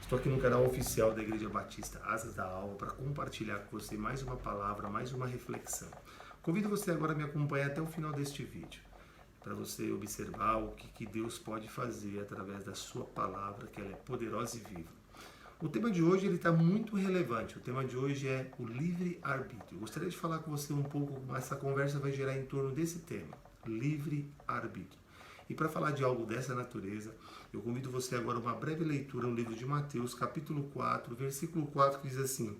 Estou aqui no canal oficial da Igreja Batista Asas da Alva para compartilhar com você mais uma palavra, mais uma reflexão. Convido você agora a me acompanhar até o final deste vídeo, para você observar o que Deus pode fazer através da sua palavra, que ela é poderosa e viva. O tema de hoje está muito relevante. O tema de hoje é o livre-arbítrio. Eu gostaria de falar com você um pouco, essa conversa vai girar em torno desse tema, livre-arbítrio. E para falar de algo dessa natureza, eu convido você agora a uma breve leitura no livro de Mateus, capítulo 4, versículo 4, que diz assim: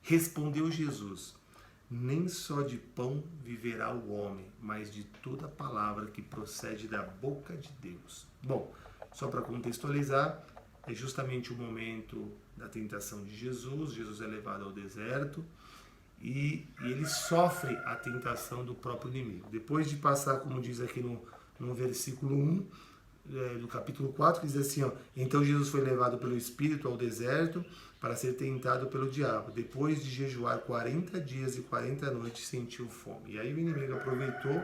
Respondeu Jesus, nem só de pão viverá o homem, mas de toda palavra que procede da boca de Deus. Bom, só para contextualizar, é justamente o momento da tentação de Jesus. Jesus é levado ao deserto e ele sofre a tentação do próprio inimigo. Depois de passar, como diz aqui no versículo 1 do capítulo 4, que diz assim, ó, então Jesus foi levado pelo Espírito ao deserto para ser tentado pelo diabo. Depois de jejuar 40 dias e 40 noites, sentiu fome. E aí o inimigo aproveitou,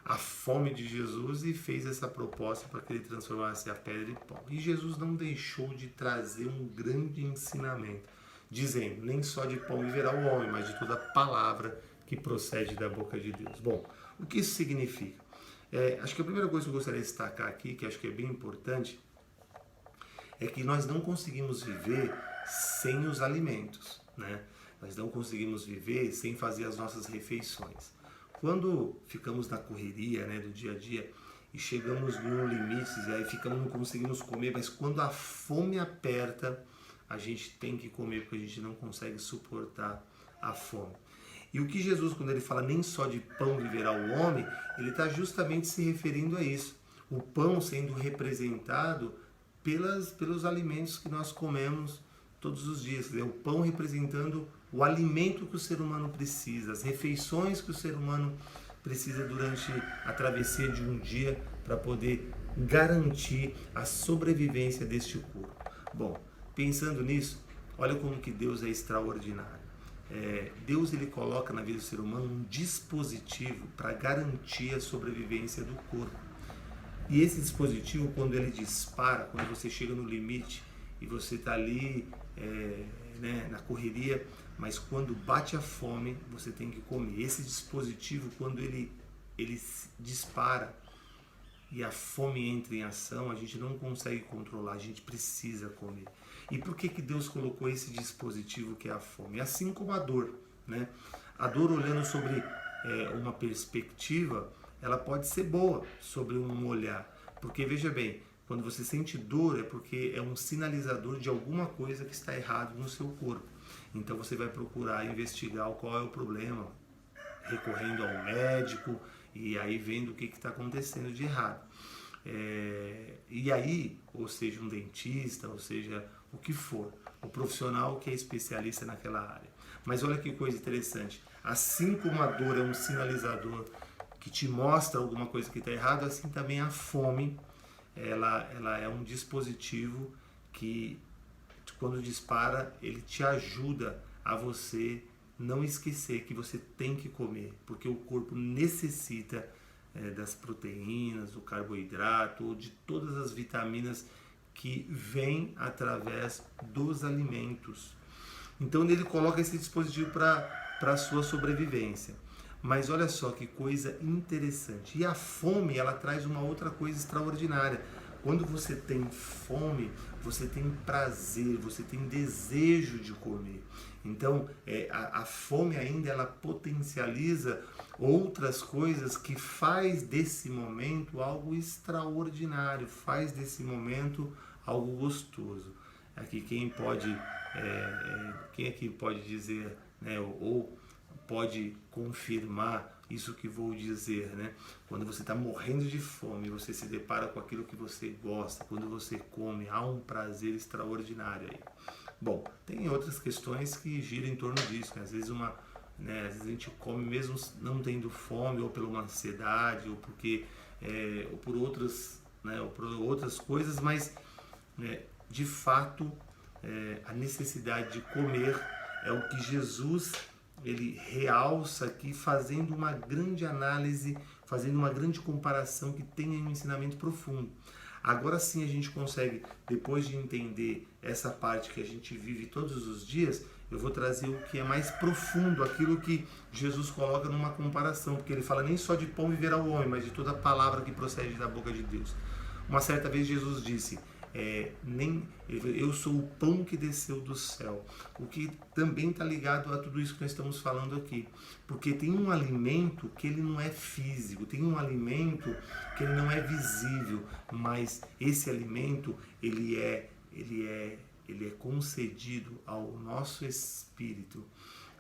a fome de Jesus e fez essa proposta para que ele transformasse a pedra em pão. E Jesus não deixou de trazer um grande ensinamento, dizendo, nem só de pão viverá o homem, mas de toda palavra que procede da boca de Deus. Bom, o que isso significa? Acho que a primeira coisa que eu gostaria de destacar aqui, que acho que é bem importante, é que nós não conseguimos viver sem os alimentos, né? Nós não conseguimos viver sem fazer as nossas refeições. Quando ficamos na correria, do dia a dia e chegamos no limite, e aí não conseguimos comer, mas quando a fome aperta, a gente tem que comer porque a gente não consegue suportar a fome. E o que Jesus, quando ele fala nem só de pão viverá o homem, ele está justamente se referindo a isso. O pão sendo representado pelos alimentos que nós comemos todos os dias. O pão representando o alimento que o ser humano precisa, as refeições que o ser humano precisa durante a travessia de um dia para poder garantir a sobrevivência deste corpo. Bom, pensando nisso, olha como que Deus é extraordinário. Deus ele coloca na vida do ser humano um dispositivo para garantir a sobrevivência do corpo. E esse dispositivo, quando ele dispara, quando você chega no limite e você está ali na correria, mas quando bate a fome, você tem que comer. Esse dispositivo, quando ele dispara e a fome entra em ação, a gente não consegue controlar, a gente precisa comer. E por que Deus colocou esse dispositivo que é a fome? Assim como a dor, A dor, olhando sobre uma perspectiva, ela pode ser boa sobre um olhar. Porque, veja bem, quando você sente dor é porque é um sinalizador de alguma coisa que está errado no seu corpo. Então você vai procurar investigar qual é o problema, recorrendo ao médico e aí vendo o que está acontecendo de errado. E aí, ou seja, um dentista, ou seja, o que for, o profissional que é especialista naquela área. Mas olha que coisa interessante, assim como a dor é um sinalizador que te mostra alguma coisa que está errada, assim também a fome, ela é um dispositivo que, quando dispara, ele te ajuda a você não esquecer que você tem que comer, porque o corpo necessita das proteínas, do carboidrato, ou de todas as vitaminas que vêm através dos alimentos. Então ele coloca esse dispositivo para a sua sobrevivência. Mas olha só que coisa interessante. E a fome, ela traz uma outra coisa extraordinária. Quando você tem fome, você tem prazer, você tem desejo de comer. Então, a fome ainda, ela potencializa outras coisas que faz desse momento algo extraordinário, faz desse momento algo gostoso. Aqui quem aqui pode dizer, ou pode confirmar isso que vou dizer, Quando você está morrendo de fome, você se depara com aquilo que você gosta, quando você come, há um prazer extraordinário aí. Bom, tem outras questões que giram em torno disso, Às vezes às vezes a gente come mesmo não tendo fome, ou pela uma ansiedade, ou porque ou por outras coisas, mas de fato a necessidade de comer é o que Jesus ele realça aqui, fazendo uma grande análise, fazendo uma grande comparação que tem um ensinamento profundo. Agora sim a gente consegue, depois de entender essa parte que a gente vive todos os dias, eu vou trazer o que é mais profundo, aquilo que Jesus coloca numa comparação, porque ele fala nem só de pão viverá o homem, mas de toda palavra que procede da boca de Deus. Uma certa vez Jesus disse, eu sou o pão que desceu do céu, o que também está ligado a tudo isso que nós estamos falando aqui, porque tem um alimento que ele não é físico, tem um alimento que ele não é visível, mas esse alimento ele é concedido ao nosso espírito,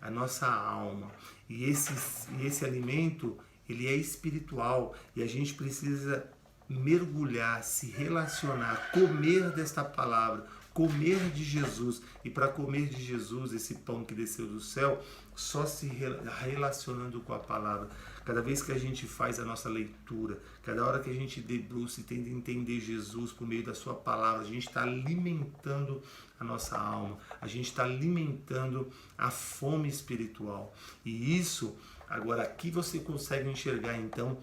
à nossa alma, e esse alimento ele é espiritual, e a gente precisa mergulhar, se relacionar, comer desta palavra, comer de Jesus. E para comer de Jesus, esse pão que desceu do céu, só se relacionando com a palavra. Cada vez que a gente faz a nossa leitura, cada hora que a gente debruça e tenta entender Jesus por meio da sua palavra, a gente está alimentando a nossa alma, a gente está alimentando a fome espiritual. E isso, agora aqui você consegue enxergar então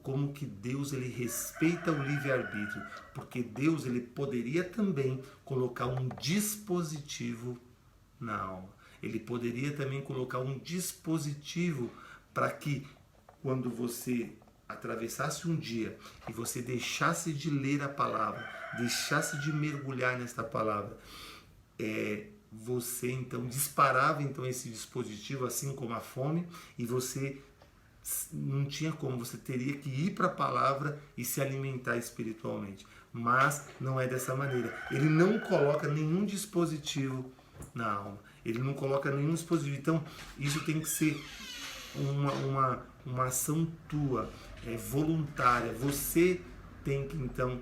como que Deus ele respeita o livre-arbítrio, porque Deus ele poderia também colocar um dispositivo na alma. Ele poderia também colocar um dispositivo para que quando você atravessasse um dia e você deixasse de ler a palavra, deixasse de mergulhar nesta palavra, você então disparava então esse dispositivo, assim como a fome, e você não tinha como, você teria que ir para a palavra e se alimentar espiritualmente. Mas não é dessa maneira. Ele não coloca nenhum dispositivo na alma. Ele não coloca nenhum dispositivo. Então, isso tem que ser uma ação tua, voluntária. Você tem que, então,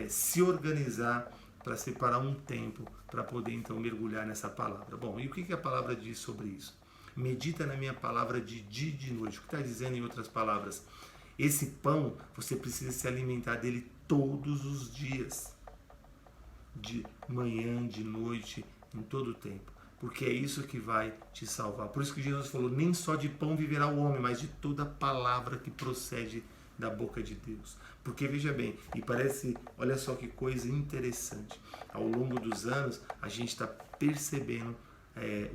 se organizar para separar um tempo para poder, então, mergulhar nessa palavra. Bom, e o que a palavra diz sobre isso? Medita na minha palavra de dia e de noite. O que está dizendo em outras palavras? Esse pão, você precisa se alimentar dele todos os dias. De manhã, de noite, em todo o tempo. Porque é isso que vai te salvar. Por isso que Jesus falou, nem só de pão viverá o homem, mas de toda palavra que procede da boca de Deus. Porque veja bem, e parece, olha só que coisa interessante. Ao longo dos anos, a gente está percebendo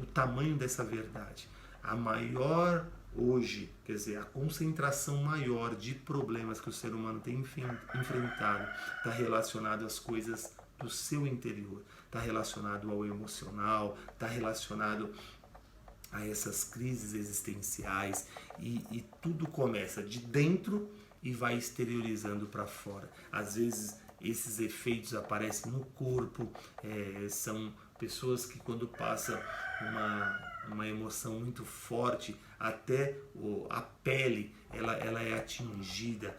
o tamanho dessa verdade. A maior hoje, quer dizer, a concentração maior de problemas que o ser humano tem enfrentado está relacionado às coisas do seu interior, está relacionado ao emocional, está relacionado a essas crises existenciais, e tudo começa de dentro e vai exteriorizando para fora. Às vezes esses efeitos aparecem no corpo, são pessoas que quando passa uma emoção muito forte, até a pele ela é atingida,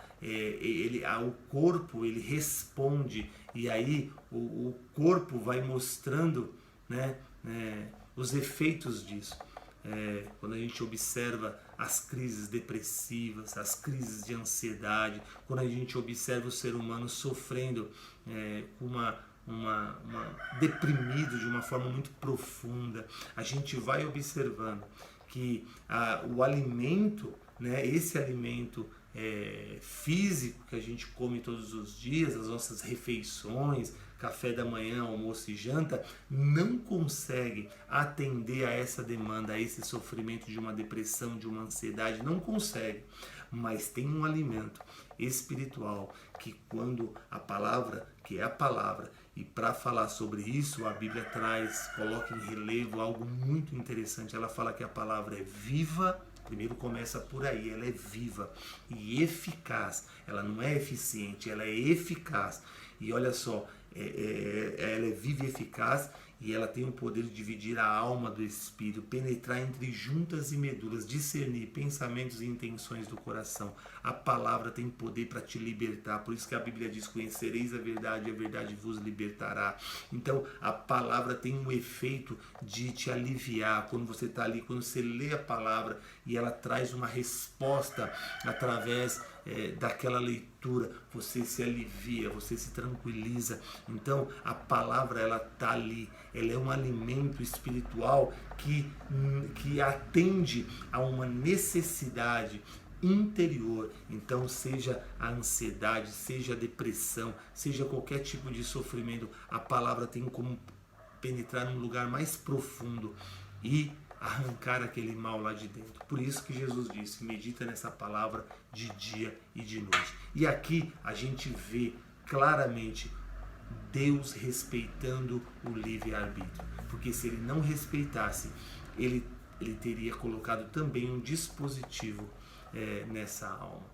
o corpo ele responde, e aí o corpo vai mostrando, né, os efeitos disso. Quando a gente observa as crises depressivas, as crises de ansiedade, quando a gente observa o ser humano sofrendo deprimido de uma forma muito profunda, a gente vai observando que o alimento, né, esse alimento físico que a gente come todos os dias, as nossas refeições, café da manhã, almoço e janta, não consegue atender a essa demanda, a esse sofrimento de uma depressão, de uma ansiedade, não consegue. Mas tem um alimento espiritual que, quando a palavra, que é a palavra, e para falar sobre isso, a Bíblia coloca em relevo algo muito interessante. Ela fala que a palavra é viva. Primeiro começa por aí, ela é viva e eficaz. Ela não é eficiente, ela é eficaz. E olha só, ela é viva e eficaz, e ela tem o poder de dividir a alma do espírito, penetrar entre juntas e medulas, discernir pensamentos e intenções do coração. A palavra tem poder para te libertar, por isso que a Bíblia diz, conhecereis a verdade vos libertará. Então a palavra tem um efeito de te aliviar. Quando você está ali, quando você lê a palavra e ela traz uma resposta através daquela leitura, você se alivia, você se tranquiliza. Então a palavra ela está ali, ela é um alimento espiritual que atende a uma necessidade interior. Então, seja a ansiedade, seja a depressão, seja qualquer tipo de sofrimento, a palavra tem como penetrar num lugar mais profundo e arrancar aquele mal lá de dentro. Por isso que Jesus disse, medita nessa palavra de dia e de noite. E aqui a gente vê claramente Deus respeitando o livre-arbítrio. Porque se ele não respeitasse, ele teria colocado também um dispositivo nessa alma,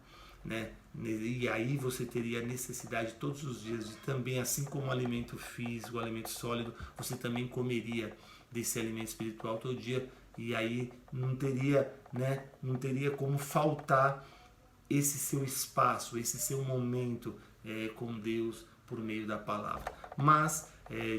né? E aí você teria a necessidade todos os dias de também, assim como o alimento físico, o alimento sólido, você também comeria desse alimento espiritual todo dia, e aí não teria, né, não teria como faltar esse seu espaço, esse seu momento com Deus por meio da palavra. Mas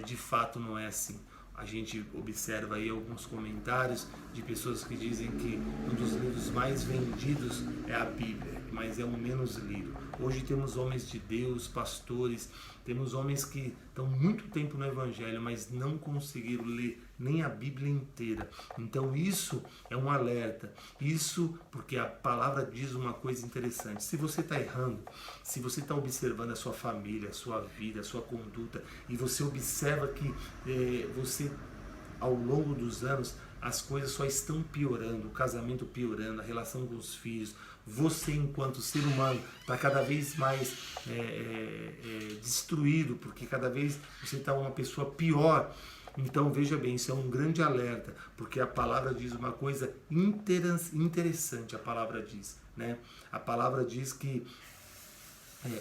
de fato não é assim. A gente observa aí alguns comentários de pessoas que dizem que um dos livros mais vendidos é a Bíblia, mas é o menos lido. Hoje temos homens de Deus, pastores, temos homens que estão muito tempo no Evangelho, mas não conseguiram ler nem a Bíblia inteira. Então isso é um alerta. Isso porque a palavra diz uma coisa interessante. Se você está errando, se você está observando a sua família, a sua vida, a sua conduta, e você observa que você, ao longo dos anos, as coisas só estão piorando, o casamento piorando, a relação com os filhos, você enquanto ser humano está cada vez mais destruído, porque cada vez você está uma pessoa pior. Então veja bem, isso é um grande alerta, porque a palavra diz uma coisa interessante, a palavra diz, né? A palavra diz que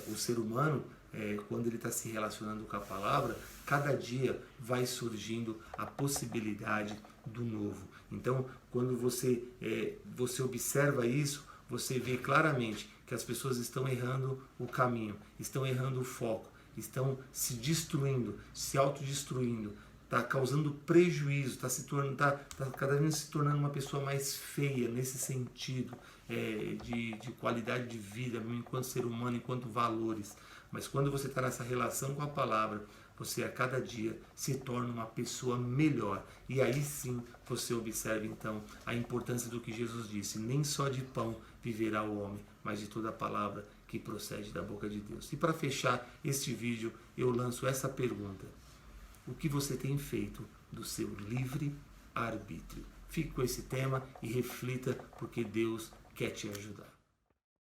o ser humano, quando ele está se relacionando com a palavra, cada dia vai surgindo a possibilidade do novo. Então, quando você observa isso, você vê claramente que as pessoas estão errando o caminho, estão errando o foco, estão se destruindo, se autodestruindo, está causando prejuízo, está cada vez se tornando uma pessoa mais feia nesse sentido de qualidade de vida, enquanto ser humano, enquanto valores. Mas quando você está nessa relação com a palavra, você a cada dia se torna uma pessoa melhor. E aí sim você observa então a importância do que Jesus disse: nem só de pão viverá o homem, mas de toda a palavra que procede da boca de Deus. E para fechar este vídeo, eu lanço essa pergunta: o que você tem feito do seu livre arbítrio? Fique com esse tema e reflita, porque Deus quer te ajudar.